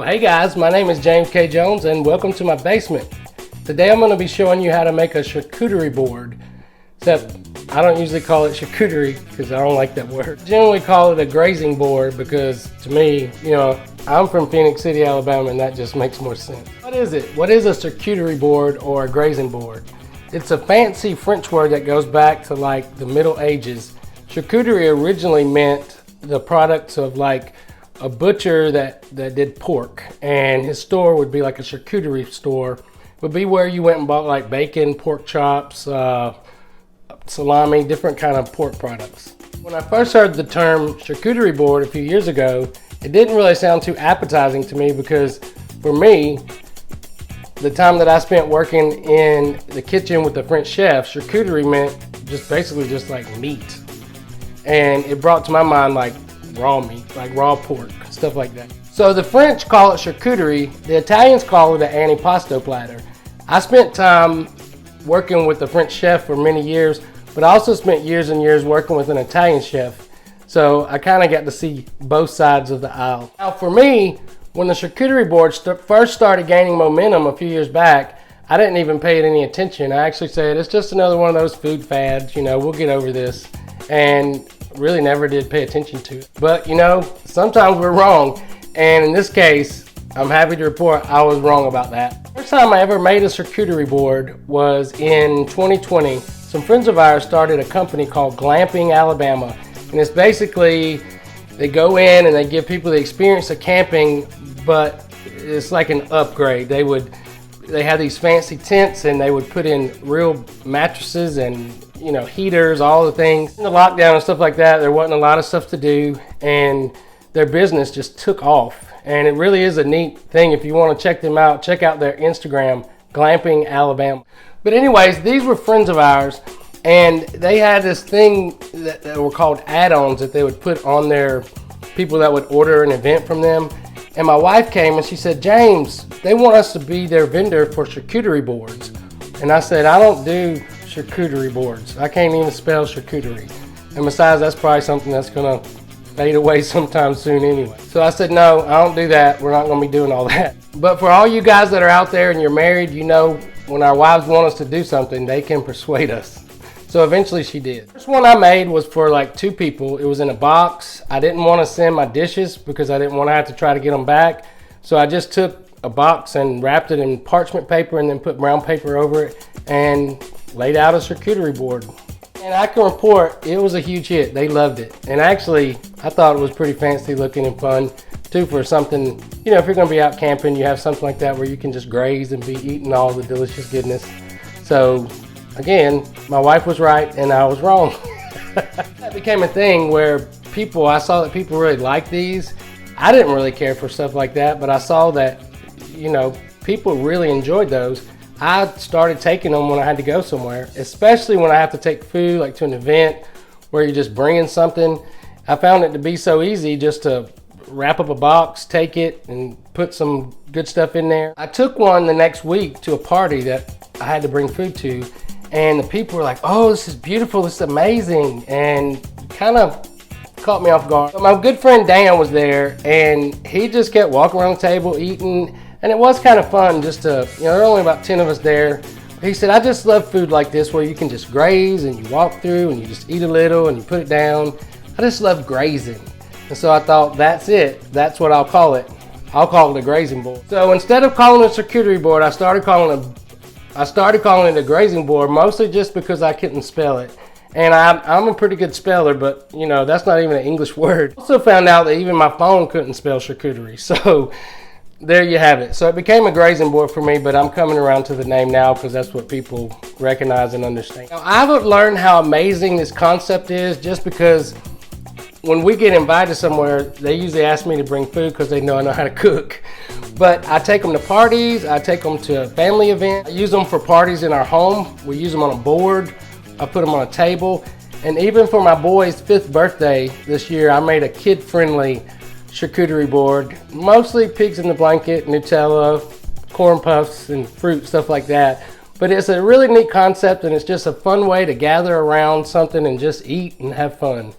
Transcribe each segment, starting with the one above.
Well, hey guys, my name is James K. Jones and welcome to my basement. Today I'm going to be showing you how to make a charcuterie board. Except I don't usually call it charcuterie because I don't like that word. I generally call it a grazing board because to me, I'm from Phoenix City, Alabama, and that just makes more sense. What is it? What is a charcuterie board or a grazing board? It's a fancy French word that goes back to like the Middle Ages. Charcuterie originally meant the products of like a butcher that did pork, and his store would be like a charcuterie store. It would be where you went and bought like bacon, pork chops, salami, different kind of pork products. When I first heard the term charcuterie board a few years ago, it didn't really sound too appetizing to me because for me, the time that I spent working in the kitchen with the French chef, charcuterie meant basically just like meat. And it brought to my mind like raw meat, like raw pork, stuff like that. So the French call it charcuterie, the Italians call it an antipasto platter. I spent time working with the French chef for many years, but I also spent years and years working with an Italian chef. So I kind of got to see both sides of the aisle. Now for me, when the charcuterie board first started gaining momentum a few years back, I didn't even pay it any attention. I actually said, it's just another one of those food fads, we'll get over this. And really never did pay attention to it. But sometimes we're wrong. And in this case, I'm happy to report I was wrong about that. First time I ever made a charcuterie board was in 2020. Some friends of ours started a company called Glamping Alabama. And it's basically, they go in and they give people the experience of camping, but it's like an upgrade. They have these fancy tents and they would put in real mattresses and heaters, all the things. In the lockdown and stuff like that, there wasn't a lot of stuff to do, and their business just took off. And it really is a neat thing. If you want to check them out, check out their Instagram, Glamping Alabama. But anyways, these were friends of ours, and they had this thing that were called add-ons that they would put on their people that would order an event from them. And my wife came and she said, James, they want us to be their vendor for charcuterie boards. And I said, I don't do charcuterie boards. I can't even spell charcuterie. And besides, that's probably something that's gonna fade away sometime soon anyway. So I said, no, I don't do that. We're not gonna be doing all that. But for all you guys that are out there and you're married, when our wives want us to do something, they can persuade us. So eventually she did. The first one I made was for like 2 people. It was in a box. I didn't want to send my dishes because I didn't want to have to try to get them back. So I just took a box and wrapped it in parchment paper and then put brown paper over it and laid out a charcuterie board. And I can report it was a huge hit. They loved it. And actually, I thought it was pretty fancy looking and fun too for something, if you're going to be out camping, you have something like that where you can just graze and be eating all the delicious goodness. So again, my wife was right and I was wrong. That became a thing where I saw that people really liked these. I didn't really care for stuff like that, but I saw that, people really enjoyed those. I started taking them when I had to go somewhere, especially when I have to take food, like to an event where you're just bringing something. I found it to be so easy just to wrap up a box, take it, and put some good stuff in there. I took one the next week to a party that I had to bring food to, and the people were like, oh, this is beautiful, this is amazing, and kind of caught me off guard. But my good friend Dan was there, and he just kept walking around the table eating. And it was kind of fun just to, there were only about 10 of us there. He said, I just love food like this where you can just graze and you walk through and you just eat a little and you put it down. I just love grazing. And so I thought, that's it. That's what I'll call it. I'll call it a grazing board. So instead of calling it a charcuterie board, I started calling it a grazing board, mostly just because I couldn't spell it. And I'm a pretty good speller, but that's not even an English word. I also found out that even my phone couldn't spell charcuterie. So there you have it. So it became a grazing board for me, but I'm coming around to the name now because that's what people recognize and understand. Now, I've learned how amazing this concept is just because when we get invited somewhere, they usually ask me to bring food because they know I know how to cook. But I take them to parties, I take them to family events. I use them for parties in our home. We use them on a board. I put them on a table. And even for my boy's 5th birthday this year, I made a kid-friendly charcuterie board, mostly pigs in the blanket, Nutella, corn puffs, and fruit, stuff like that. But it's a really neat concept, and it's just a fun way to gather around something and just eat and have fun.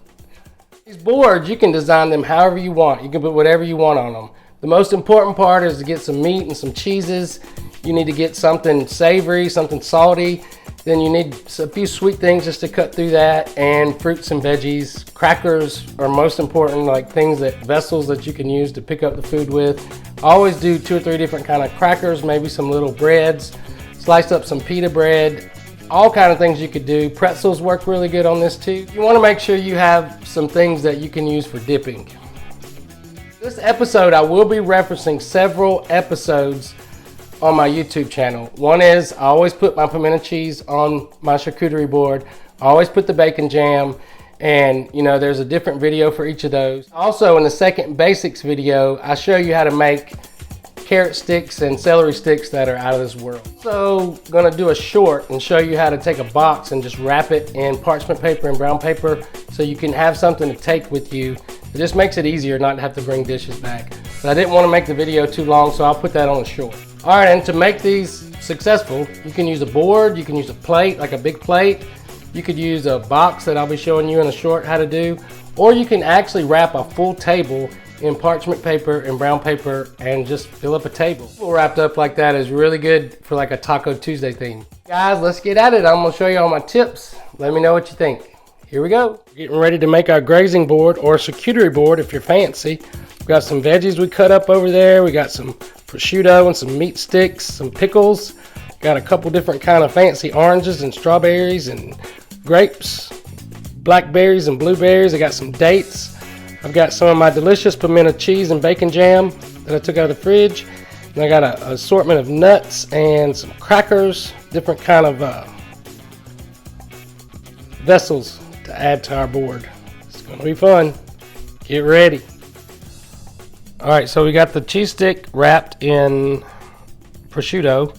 These boards, you can design them however you want. You can put whatever you want on them. The most important part is to get some meat and some cheeses. You need to get something savory, something salty. Then you need a few sweet things just to cut through that, and fruits and veggies. Crackers are most important, like vessels that you can use to pick up the food with. I always do 2 or 3 different kind of crackers, maybe some little breads, slice up some pita bread, all kind of things you could do. Pretzels work really good on this too. You want to make sure you have some things that you can use for dipping. This episode, I will be referencing several episodes on my YouTube channel. One is, I always put my pimento cheese on my charcuterie board. I always put the bacon jam, and there's a different video for each of those. Also, in the second basics video, I show you how to make carrot sticks and celery sticks that are out of this world. So, gonna do a short and show you how to take a box and just wrap it in parchment paper and brown paper so you can have something to take with you. It just makes it easier not to have to bring dishes back. But I didn't want to make the video too long, so I'll put that on a short. All right, and to make these successful, you can use a board, you can use a plate, like a big plate. You could use a box that I'll be showing you in a short how to do, or you can actually wrap a full table in parchment paper and brown paper and just fill up a table. Wrapped up like that is really good for like a Taco Tuesday theme. Guys, let's get at it. I'm gonna show you all my tips. Let me know what you think. Here we go. Getting ready to make our grazing board, or charcuterie board if you're fancy. We've got some veggies we cut up over there. We got some prosciutto and some meat sticks, some pickles. Got a couple different kind of fancy oranges and strawberries and grapes, blackberries and blueberries. I got some dates. I've got some of my delicious pimento cheese and bacon jam that I took out of the fridge. And I got an assortment of nuts and some crackers, different kind of vessels to add to our board. It's gonna be fun. Get ready. All right, so we got the cheese stick wrapped in prosciutto.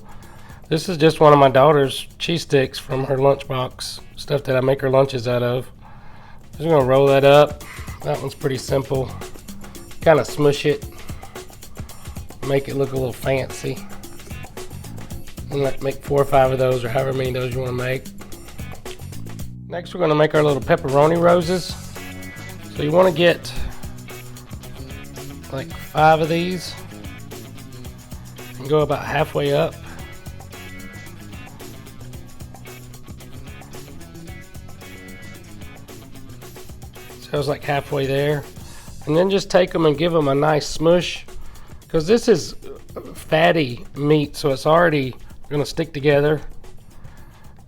This is just one of my daughter's cheese sticks from her lunchbox, stuff that I make her lunches out of. Just gonna roll that up. That one's pretty simple. Kind of smush it, make it look a little fancy. And make 4 or 5 of those, or however many of those you want to make. Next, we're gonna make our little pepperoni roses. So you want to get like 5 of these and go about halfway up. So it's like halfway there, and then just take them and give them a nice smush, because this is fatty meat, so it's already gonna stick together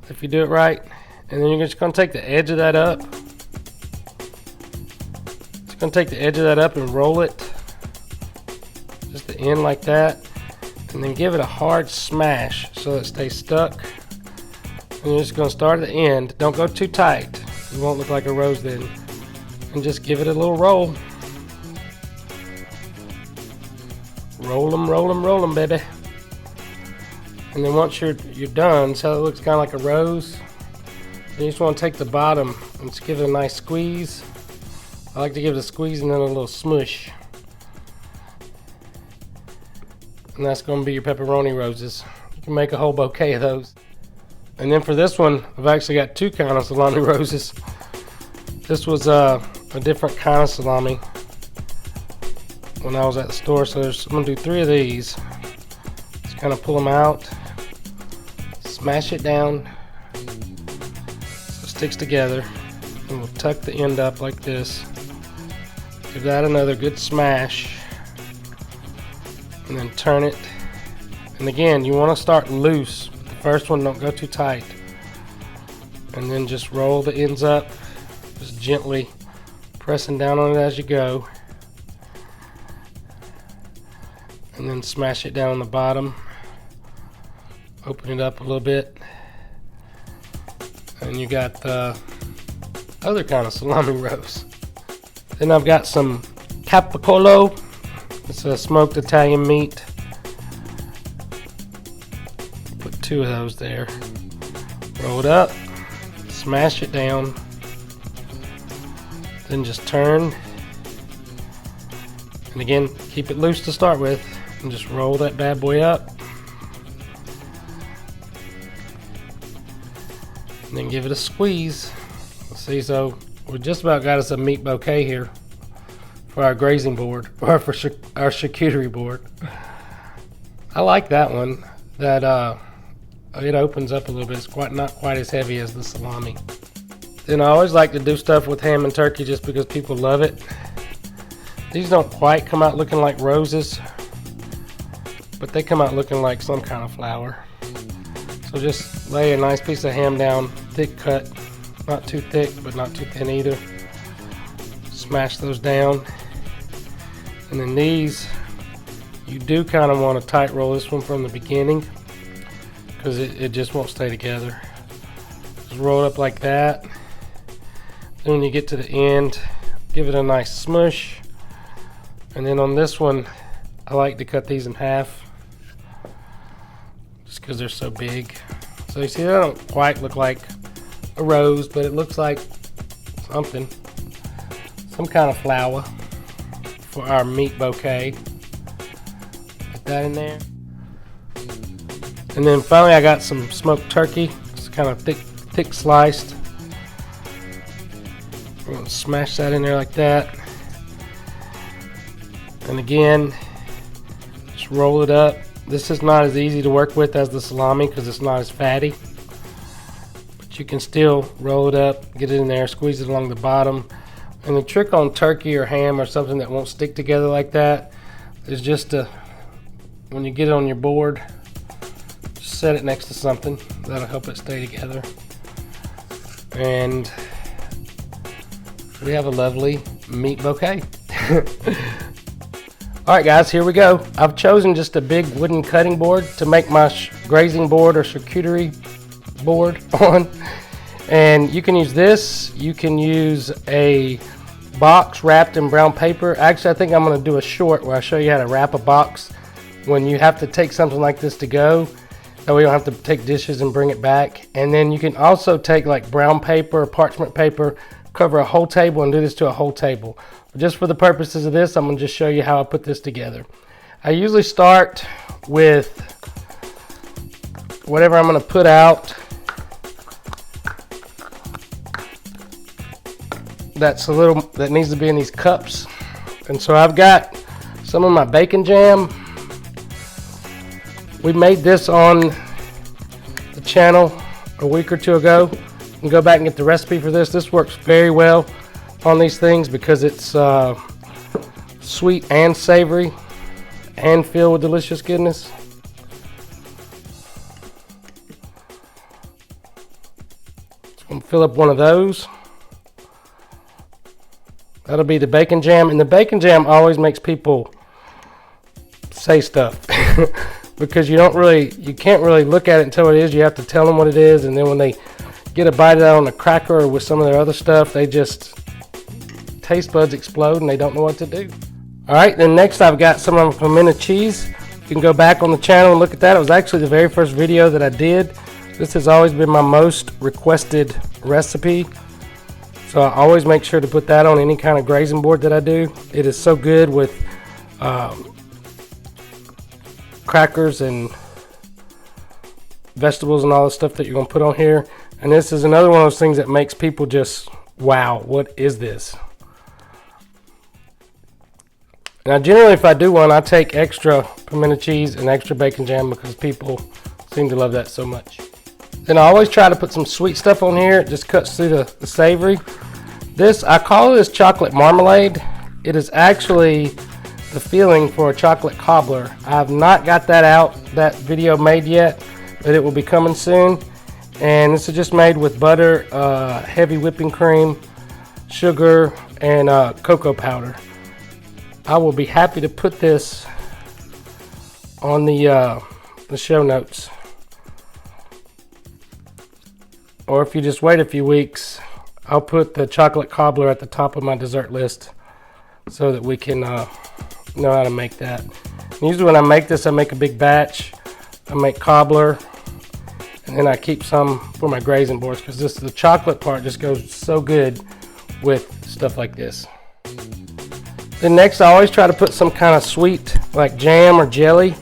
if you do it right. And then you're just gonna take the edge of that up. Just gonna take the edge of that up and roll it, just the end like that, and then give it a hard smash so it stays stuck. And you're just gonna start at the end. Don't go too tight. It won't look like a rose then. And just give it a little roll. Roll them, roll them, roll them, baby. And then once you're done, so it looks kind of like a rose, then you just want to take the bottom and just give it a nice squeeze. I like to give it a squeeze and then a little smush. And that's going to be your pepperoni roses. You can make a whole bouquet of those. And then for this one, I've actually got 2 kind of salami roses. This was a different kind of salami when I was at the store, so I'm going to do 3 of these. Just kind of pull them out, smash it down so it sticks together, and we'll tuck the end up like this. Give that another good smash, and then turn it. And again, you want to start loose. The first one, don't go too tight. And then just roll the ends up, just gently pressing down on it as you go, and then smash it down on the bottom. Open it up a little bit, and you got the other kind of salami roast. Then I've got some capicola. It's a smoked Italian meat. Put 2 of those there. Roll it up, smash it down, then just turn, and again keep it loose to start with, and just roll that bad boy up, and then give it a squeeze. See, so we just about got us a meat bouquet here for our grazing board, or for our charcuterie board. I like that one. That it opens up a little bit. It's not quite as heavy as the salami. Then I always like to do stuff with ham and turkey just because people love it. These don't quite come out looking like roses, but they come out looking like some kind of flower. So just lay a nice piece of ham down, thick cut, not too thick but not too thin either. Smash those down. And then these, you do kind of want to tight roll this one from the beginning because it just won't stay together. Just roll it up like that. Then when you get to the end, give it a nice smush. And then on this one, I like to cut these in half just because they're so big. So you see, they don't quite look like a rose, but it looks like something, some kind of flower for our meat bouquet. Put that in there. And then finally I got some smoked turkey. It's kind of thick sliced. I'm going to smash that in there like that. And again, just roll it up. This is not as easy to work with as the salami because it's not as fatty. But you can still roll it up, get it in there, squeeze it along the bottom. And the trick on turkey or ham or something that won't stick together like that is just to, when you get it on your board, just set it next to something. That'll help it stay together. And we have a lovely meat bouquet. Alright guys, here we go. I've chosen just a big wooden cutting board to make my grazing board or charcuterie board on. And you can use this. You can use a box wrapped in brown paper. Actually, I think I'm going to do a short where I show you how to wrap a box when you have to take something like this to go. That way you don't have to take dishes and bring it back. And then you can also take like brown paper or parchment paper, cover a whole table and do this to a whole table. Just for the purposes of this, I'm going to just show you how I put this together. I usually start with whatever I'm going to put out that needs to be in these cups. And so I've got some of my bacon jam. We made this on the channel a week or two ago. You can go back and get the recipe for this. This works very well on these things because it's sweet and savory and filled with delicious goodness. So I'm gonna fill up one of those. That'll be the bacon jam, and the bacon jam always makes people say stuff because you can't really look at it until it is. You have to tell them what it is, and then when they get a bite of that on a cracker or with some of their other stuff, they just taste buds explode and they don't know what to do. Alright, then next I've got some of the pimento cheese. You can go back on the channel and look at that. It was actually the very first video that I did. This has always been my most requested recipe, so I always make sure to put that on any kind of grazing board that I do. It is so good with crackers and vegetables and all the stuff that you're going to put on here. And this is another one of those things that makes people just, wow, what is this? Now generally if I do one, I take extra pimento cheese and extra bacon jam because people seem to love that so much. Then I always try to put some sweet stuff on here. It just cuts through the savory. I call this chocolate marmalade. It is actually the filling for a chocolate cobbler. I have not got that video made yet, but it will be coming soon. And this is just made with butter, heavy whipping cream, sugar, and cocoa powder. I will be happy to put this on the show notes. Or if you just wait a few weeks, I'll put the chocolate cobbler at the top of my dessert list so that we can know how to make that. And usually when I make this, I make a big batch. I make cobbler, and then I keep some for my grazing boards because the chocolate part just goes so good with stuff like this. Then next I always try to put some kind of sweet like jam or jelly.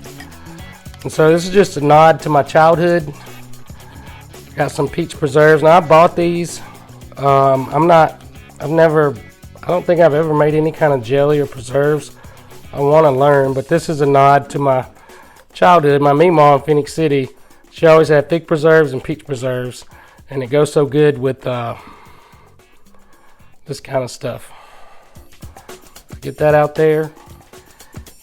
And so this is just a nod to my childhood. Got some peach preserves. Now I bought these. I've never I don't think I've ever made any kind of jelly or preserves. I want to learn, but this is a nod to my childhood. My Meemaw in Phoenix City, she always had fig preserves and peach preserves, and it goes so good with this kind of stuff. Get that out there.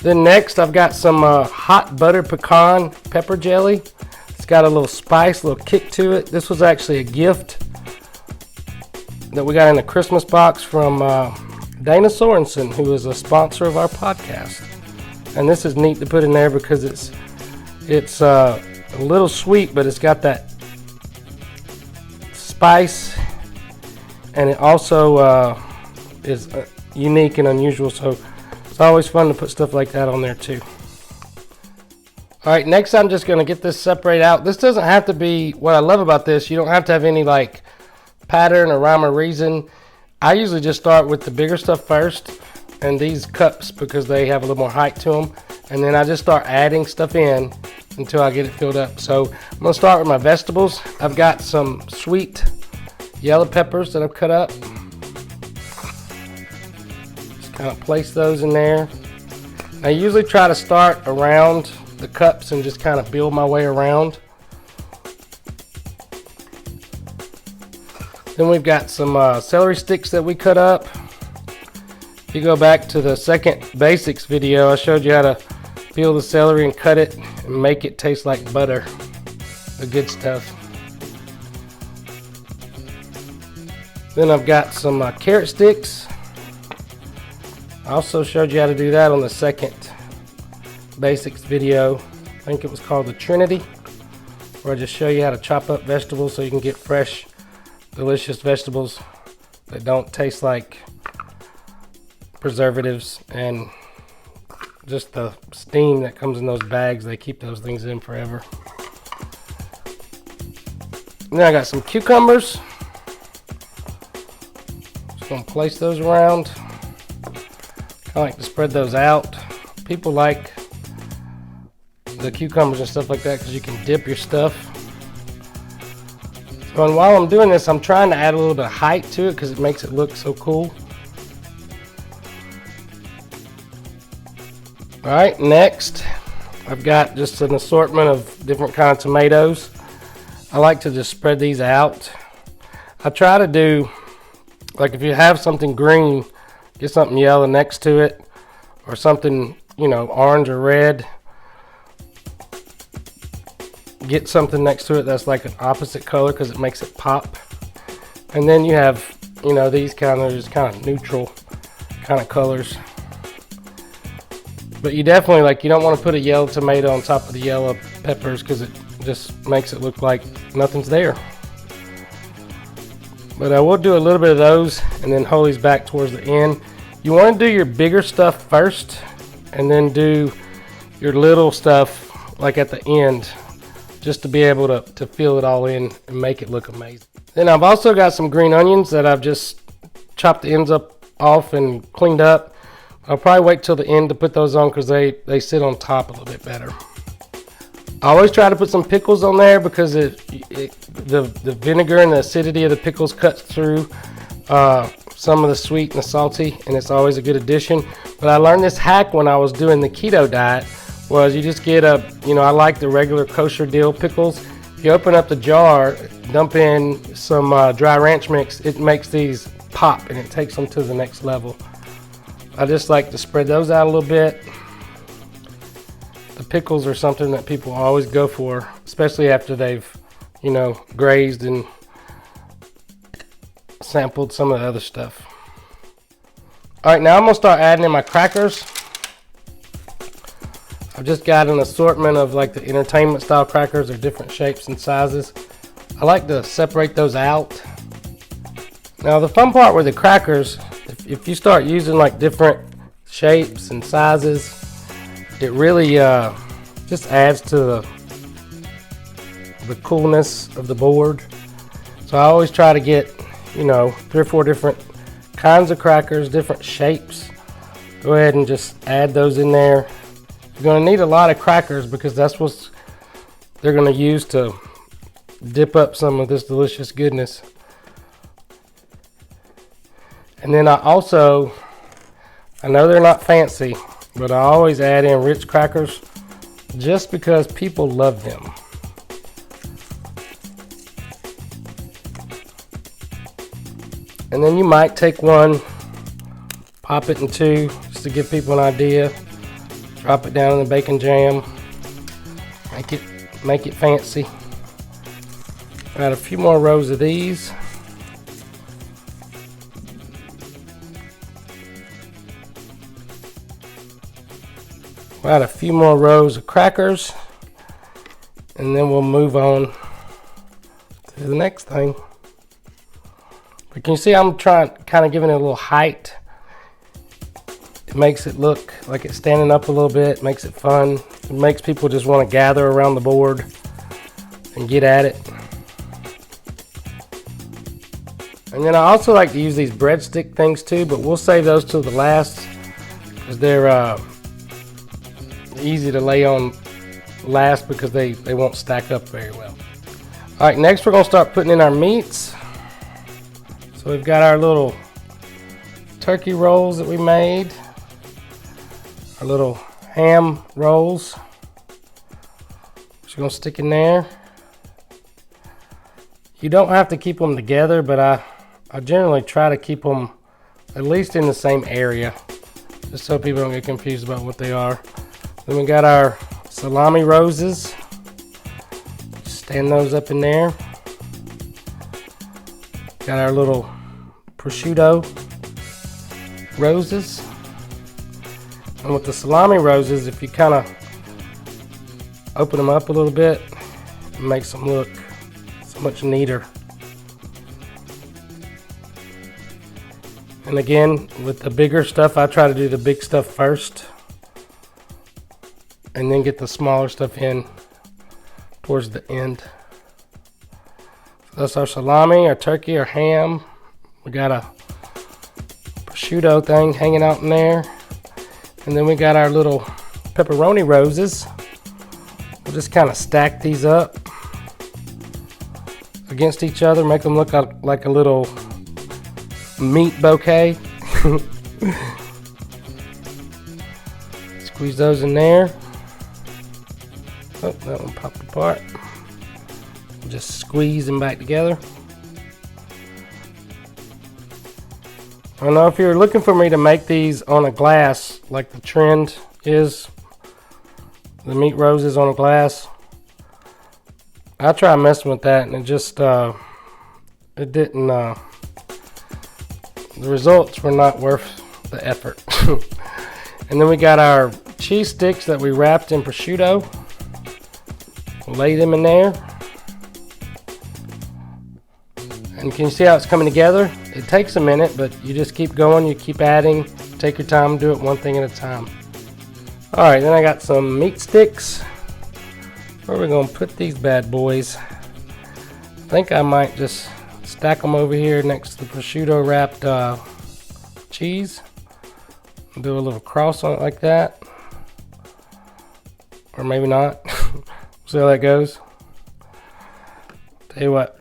Then next I've got some hot butter pecan pepper jelly. It's got a little spice, a little kick to it. This was actually a gift that we got in a Christmas box from Dana Sorensen, who is a sponsor of our podcast. And this is neat to put in there because it's a little sweet, but it's got that spice, and it also is unique and unusual, so it's always fun to put stuff like that on there too. Alright, next I'm just going to get this separated out. This doesn't have to be, what I love about this, you don't have to have any like pattern or rhyme or reason. I usually just start with the bigger stuff first, and these cups because they have a little more height to them, and then I just start adding stuff in until I get it filled up. So I'm going to start with my vegetables. I've got some sweet yellow peppers that I've cut up. Just kind of place those in there. I usually try to start around the cups and just kind of build my way around. Then we've got some celery sticks that we cut up. If you go back to the second basics video, I showed you how to peel the celery and cut it and make it taste like butter. The good stuff. Then I've got some carrot sticks. I also showed you how to do that on the second basics video. I think it was called the Trinity, where I just show you how to chop up vegetables so you can get fresh, delicious vegetables that don't taste like preservatives, and just the steam that comes in those bags, they keep those things in forever. And then I got some cucumbers. Just gonna place those around. I like to spread those out. People like the cucumbers and stuff like that because you can dip your stuff. So, and while I'm doing this, I'm trying to add a little bit of height to it because it makes it look so cool. Alright, next I've got just an assortment of different kind of tomatoes. I like to just spread these out. I try to do, like if you have something green, get something yellow next to it, or something, you know, orange or red. Get something next to it that's like an opposite color because it makes it pop. And then you have, you know, these kind of just kind of neutral kind of colors. But you definitely, like, you don't want to put a yellow tomato on top of the yellow peppers because it just makes it look like nothing's there. But I will do a little bit of those and then hold these back towards the end. You want to do your bigger stuff first and then do your little stuff like at the end, just to be able to fill it all in and make it look amazing. Then I've also got some green onions that I've just chopped the ends off and cleaned up. I'll probably wait till the end to put those on because they sit on top a little bit better. I always try to put some pickles on there because the vinegar and the acidity of the pickles cuts through some of the sweet and the salty, and it's always a good addition. But I learned this hack when I was doing the keto diet, was you just get I like the regular kosher dill pickles. You open up the jar, dump in some dry ranch mix, it makes these pop and it takes them to the next level. I just like to spread those out a little bit. The pickles are something that people always go for, especially after they've, you know, grazed and sampled some of the other stuff. Alright, now I'm going to start adding in my crackers. I've just got an assortment of like the entertainment style crackers. They're different shapes and sizes. I like to separate those out. Now the fun part with the crackers, if you start using like different shapes and sizes, it really just adds to the coolness of the board. So I always try to get, you know, 3 or 4 different kinds of crackers, different shapes. Go ahead and just add those in there. You're going to need a lot of crackers because that's what they're going to use to dip up some of this delicious goodness. And then I know they're not fancy, but I always add in Ritz crackers just because people love them. And then you might take one, pop it in two, just to give people an idea. Drop it down in the bacon jam. Make it fancy. Add a few more rows of these. Add a few more rows of crackers, and then we'll move on to the next thing. But can you see I'm kind of giving it a little height? It makes it look like it's standing up a little bit, makes it fun. It makes people just want to gather around the board and get at it. And then I also like to use these breadstick things too, but we'll save those till the last because they're easy to lay on last because they won't stack up very well. All right, next we're going to start putting in our meats. So we've got our little turkey rolls that we made, our little ham rolls, which we're going to stick in there. You don't have to keep them together, but I generally try to keep them at least in the same area, just so people don't get confused about what they are. Then we got our salami roses. Stand those up in there. Got our little prosciutto roses. And with the salami roses, if you kind of open them up a little bit, it makes them look so much neater. And again, with the bigger stuff, I try to do the big stuff first and then get the smaller stuff in towards the end. So that's our salami, our turkey, our ham. We got a prosciutto thing hanging out in there. And then we got our little pepperoni roses. We'll just kind of stack these up against each other, make them look like a little meat bouquet. Squeeze those in there. Oh, that one popped apart. Just squeeze them back together. I don't know if you're looking for me to make these on a glass like the trend is, the meat roses on a glass. I tried messing with that and it just it didn't the results were not worth the effort. And then we got our cheese sticks that we wrapped in prosciutto. Lay them in there. And can you see how it's coming together? It takes a minute, but you just keep going, you keep adding, take your time, do it one thing at a time. Alright, then I got some meat sticks. Where are we going to put these bad boys? I think I might just stack them over here next to the prosciutto wrapped cheese. Do a little cross on it like that. Or maybe not. See how that goes? Tell you what.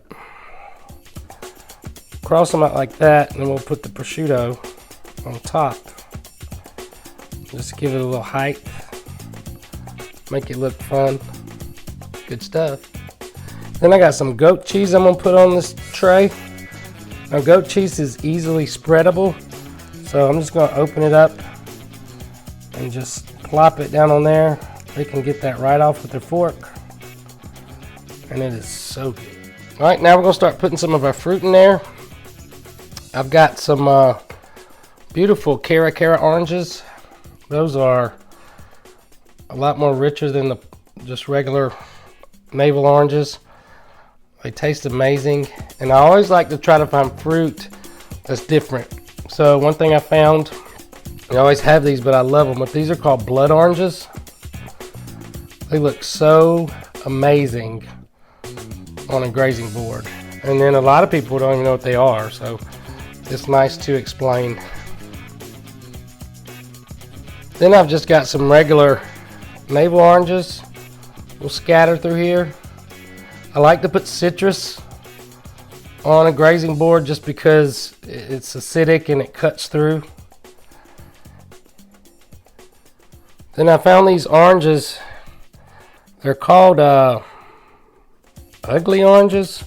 Cross them out like that, and then we'll put the prosciutto on top. Just give it a little height. Make it look fun. Good stuff. Then I got some goat cheese I'm going to put on this tray. Now goat cheese is easily spreadable, so I'm just going to open it up and just plop it down on there. They can get that right off with their fork. And it is so good. Alright, now we're going to start putting some of our fruit in there. I've got some beautiful Cara oranges. Those are a lot more richer than the just regular navel oranges. They taste amazing. And I always like to try to find fruit that's different. So one thing I found, I always have these, but I love them. But these are called blood oranges. They look so amazing on a grazing board. And then a lot of people don't even know what they are. So it's nice to explain. Then I've just got some regular navel oranges. We'll scatter through here. I like to put citrus on a grazing board just because it's acidic and it cuts through. Then I found these oranges. They're called ugly oranges.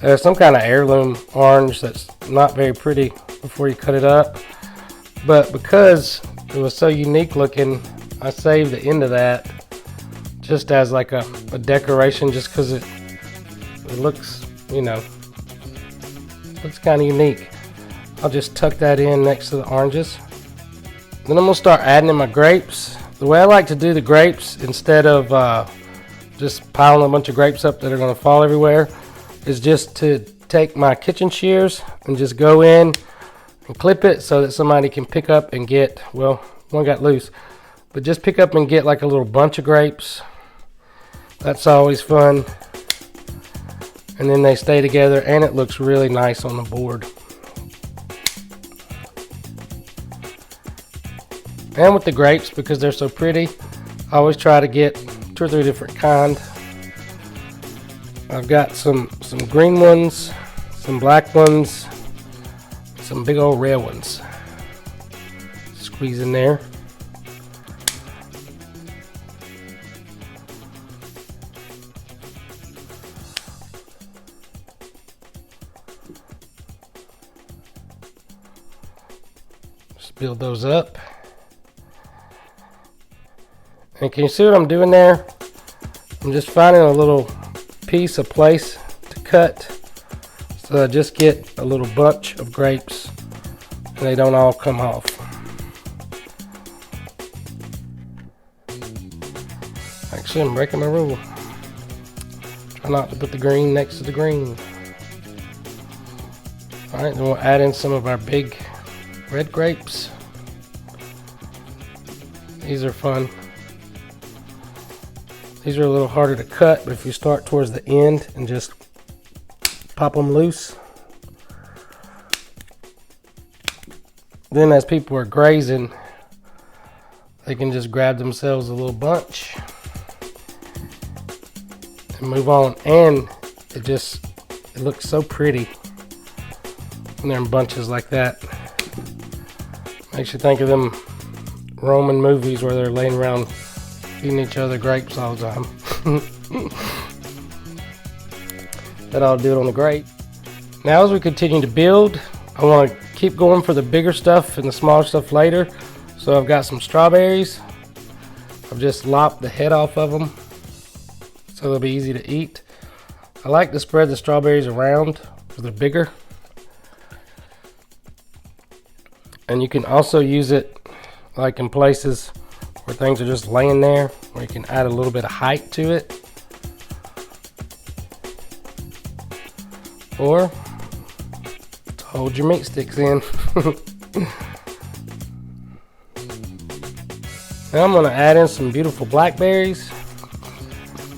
They're some kind of heirloom orange that's not very pretty before you cut it up. But because it was so unique looking, I saved the end of that just as like a decoration, just because it looks, you know, looks kind of unique. I'll just tuck that in next to the oranges. Then I'm going to start adding in my grapes. The way I like to do the grapes, instead of just piling a bunch of grapes up that are going to fall everywhere, is just to take my kitchen shears and just go in and clip it so that somebody can pick up and get, well, one got loose, but just pick up and get like a little bunch of grapes. That's always fun. And then they stay together and it looks really nice on the board. And with the grapes, because they're so pretty, I always try to get 2 or 3 different kinds. I've got some green ones, some black ones, some big old red ones. Squeeze in there. Just build those up. And can you see what I'm doing there? I'm just finding a little piece, a place to cut, so I just get a little bunch of grapes and they don't all come off. Actually, I'm breaking my rule. Try not to put the green next to the green. Alright, then we'll add in some of our big red grapes. These are fun. These are a little harder to cut, but if you start towards the end and just pop them loose, then as people are grazing, they can just grab themselves a little bunch and move on. And it looks so pretty when they're in bunches like that. Makes you think of them Roman movies where they're laying around eating each other grapes all the time. That I'll do it on the grape. Now as we continue to build, I want to keep going for the bigger stuff and the smaller stuff later. So I've got some strawberries. I've just lopped the head off of them so they'll be easy to eat. I like to spread the strawberries around because they're bigger. And you can also use it like in places where things are just laying there, where you can add a little bit of height to it. Or to hold your meat sticks in. Now I'm going to add in some beautiful blackberries.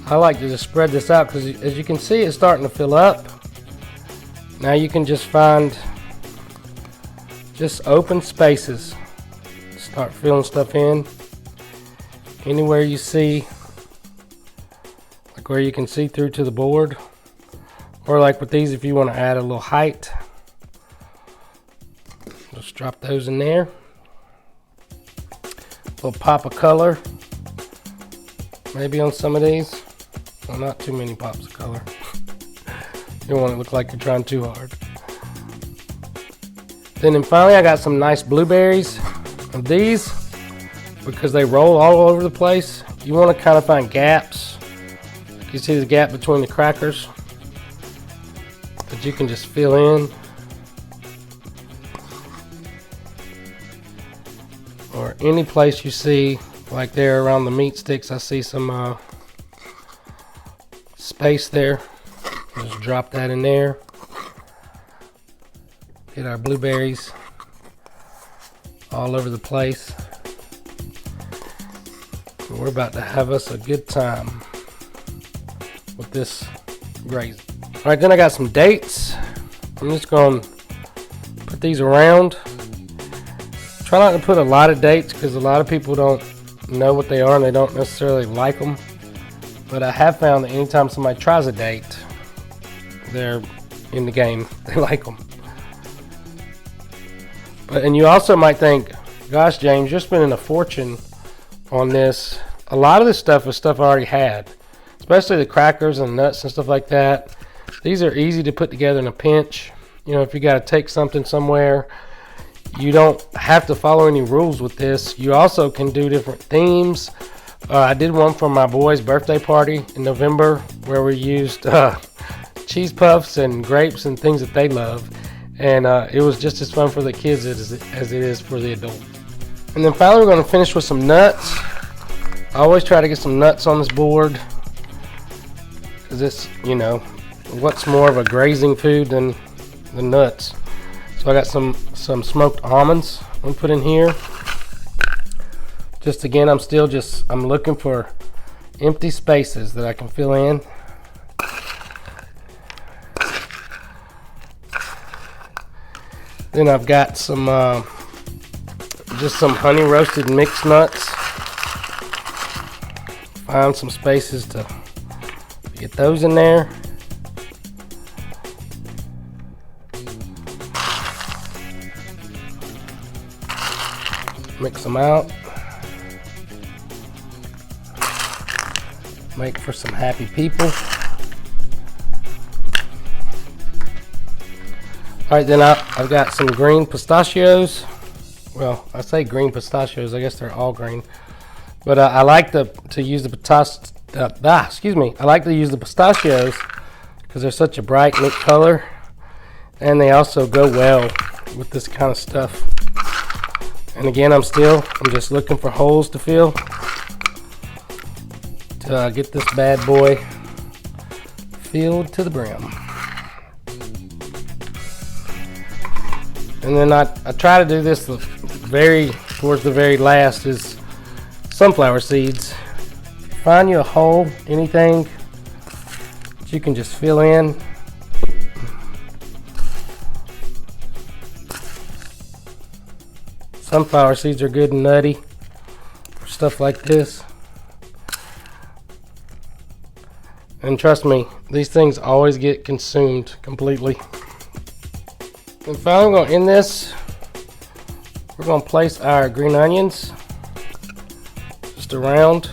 I like to just spread this out because as you can see, it's starting to fill up. Now you can just find just open spaces. Start filling stuff in. Anywhere you see, like where you can see through to the board, or like with these, if you want to add a little height, just drop those in there. A little pop of color, maybe on some of these. Well, not too many pops of color. You don't want it to look like you're trying too hard. Then finally, I got some nice blueberries of these. Because they roll all over the place, you want to kind of find gaps. You see the gap between the crackers that you can just fill in. Or any place you see, like there around the meat sticks, I see some space there. Just drop that in there. Get our blueberries all over the place. We're about to have us a good time with this grazing. Alright, then I got some dates. I'm just going to put these around. Try not to put a lot of dates because a lot of people don't know what they are and they don't necessarily like them. But I have found that anytime somebody tries a date, they're in the game. They like them. And you also might think, gosh, James, you're spending a fortune on this. A lot of this stuff is stuff I already had, especially the crackers and nuts and stuff like that. These are easy to put together in a pinch. You know, if you got to take something somewhere, you don't have to follow any rules with this. You also can do different themes. I did one for my boy's birthday party in November where we used cheese puffs and grapes and things that they love. And it was just as fun for the kids as it is for the adults. And then finally we're going to finish with some nuts. I always try to get some nuts on this board because it's, you know, what's more of a grazing food than the nuts. So I got some smoked almonds I'm going to put in here. Just again, I'm looking for empty spaces that I can fill in. Then I've got some just some honey roasted mixed nuts. Find some spaces to get those in there. Mix them out. Make for some happy people. Alright, then I've got some green pistachios. Well, I say green pistachios, I guess they're all green. But I like to use the I like to use the pistachios because they're such a bright, neat color. And they also go well with this kind of stuff. And again, I'm just looking for holes to fill to get this bad boy filled to the brim. And then I try to do this towards the very last is sunflower seeds. Find you a hole, anything that you can just fill in. Sunflower seeds are good and nutty for stuff like this. And trust me, these things always get consumed completely. And finally, we're going to end this. We're going to place our green onions just around.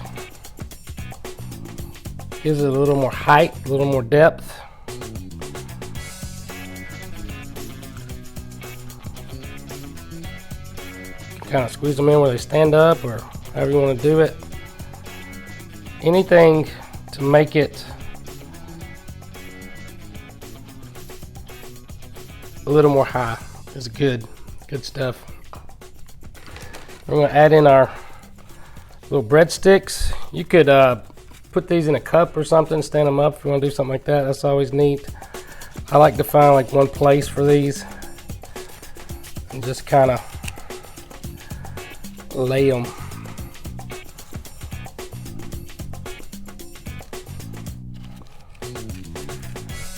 Gives it a little more height, a little more depth. Kind of squeeze them in where they stand up, or however you want to do it. Anything to make it a little more high is good stuff. We're going to add in our little breadsticks. You could put these in a cup or something, stand them up if you want to do something like that. That's always neat. I like to find like one place for these and just kind of lay them.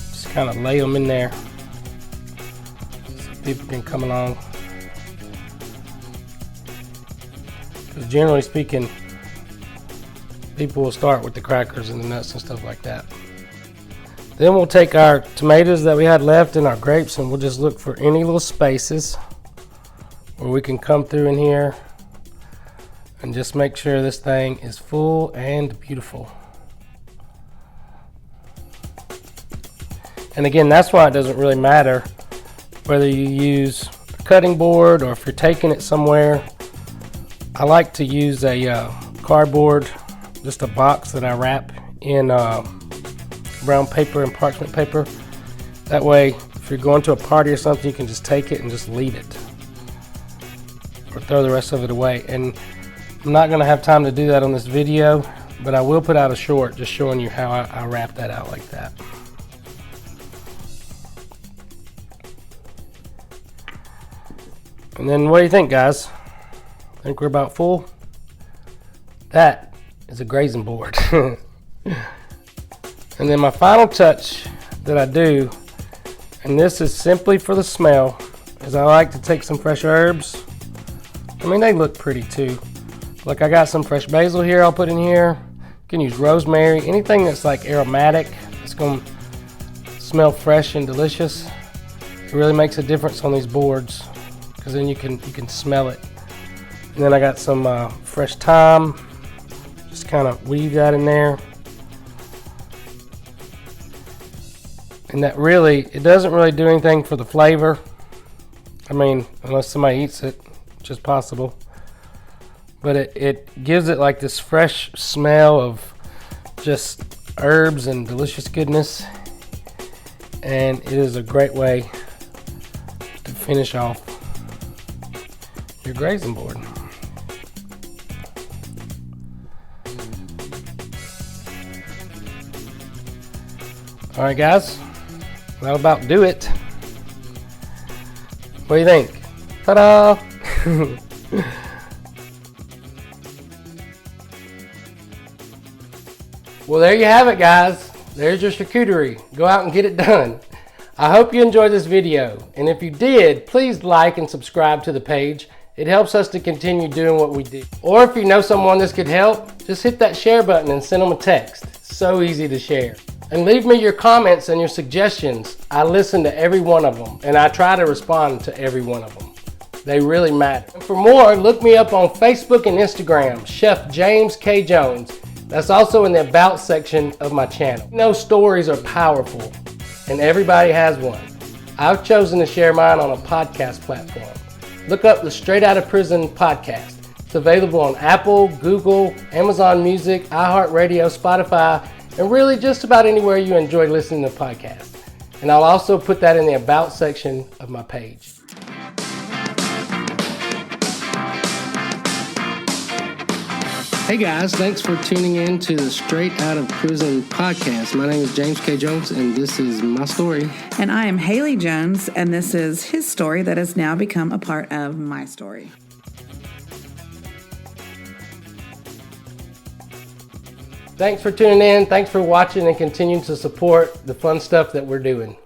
Just kind of lay them in there so people can come along. Because generally speaking, people will start with the crackers and the nuts and stuff like that. Then we'll take our tomatoes that we had left and our grapes, and we'll just look for any little spaces where we can come through in here and just make sure this thing is full and beautiful. And again, that's why it doesn't really matter whether you use a cutting board or if you're taking it somewhere. I like to use a cardboard, just a box that I wrap in brown paper and parchment paper. That way, if you're going to a party or something, you can just take it and just leave it, or throw the rest of it away. And I'm not going to have time to do that on this video, but I will put out a short just showing you how I wrap that out like that. And then what do you think, guys? I think we're about full. That is a grazing board. And then my final touch that I do, and this is simply for the smell, is I like to take some fresh herbs. I mean, they look pretty too. Like I got some fresh basil here I'll put in here. You can use rosemary, anything that's like aromatic. It's going to smell fresh and delicious. It really makes a difference on these boards because then you can smell it. And then I got some fresh thyme. Just kind of weave that in there. And that really, it doesn't really do anything for the flavor. I mean, unless somebody eats it, which is possible. But it gives it like this fresh smell of just herbs and delicious goodness. And it is a great way to finish off your grazing board. All right, guys, that'll about do it. What do you think? Ta-da! Well, there you have it, guys. There's your charcuterie. Go out and get it done. I hope you enjoyed this video, and if you did, please like and subscribe to the page. It helps us to continue doing what we do. Or if you know someone this could help, just hit that share button and send them a text. It's so easy to share. And leave me your comments and your suggestions. I listen to every one of them, and I try to respond to every one of them. They really matter. And for more, look me up on Facebook and Instagram, Chef James K. Jones. That's also in the About section of my channel. You know, stories are powerful, and everybody has one. I've chosen to share mine on a podcast platform. Look up the Straight Outta Prison podcast. It's available on Apple, Google, Amazon Music, iHeartRadio, Spotify, and really just about anywhere you enjoy listening to podcasts. And I'll also put that in the About section of my page. Hey guys, thanks for tuning in to the Straight Outta Prison podcast. My name is James K. Jones, and this is my story. And I am Haley Jones, and this is his story that has now become a part of my story. Thanks for tuning in. Thanks for watching and continuing to support the fun stuff that we're doing.